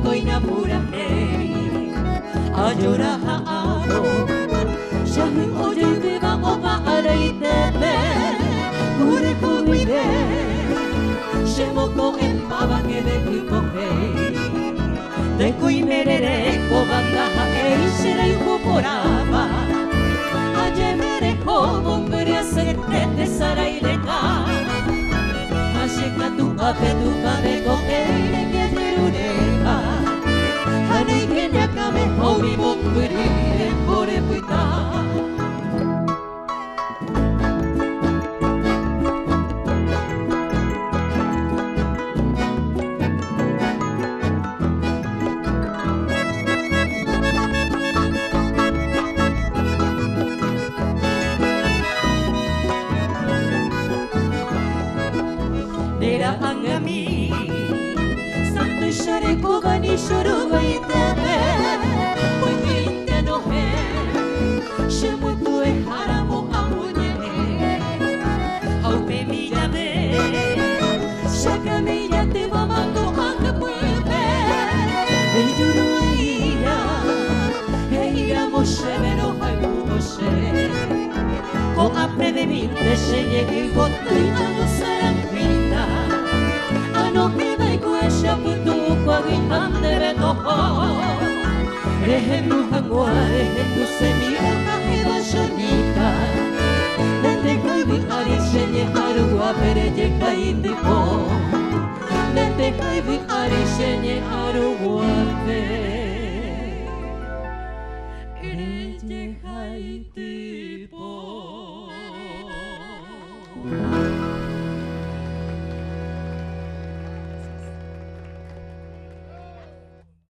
ko'y namurahe Ayorahaano Siyahin oye viva opa araiteme Ure kumide Shemoko en mabake de kumohe De kui merere kobandaha eishirai kuporaba Ajemere komongria setete sarailega Ashika tu ape ko eire keterurega Hanei kenyakame homi monguri embore puita Nera angami Santo shareko gani shuru baitame Kuinite no he Shemutu e haramo amunye Haupe miyame Shakame yate mamando akapuime Eiyuru eira Eira moshe vero haibu moshe Ko apre de minte sheyegi gotu ino sarampita Ano himai kuesha putu kwa gitande betoho Rehendu hangwa, rehendu semira kahida shonita Nende kaibi ari shenye harua pereje kaitipo Nende kaibi ari shenye harua pereje kaitipo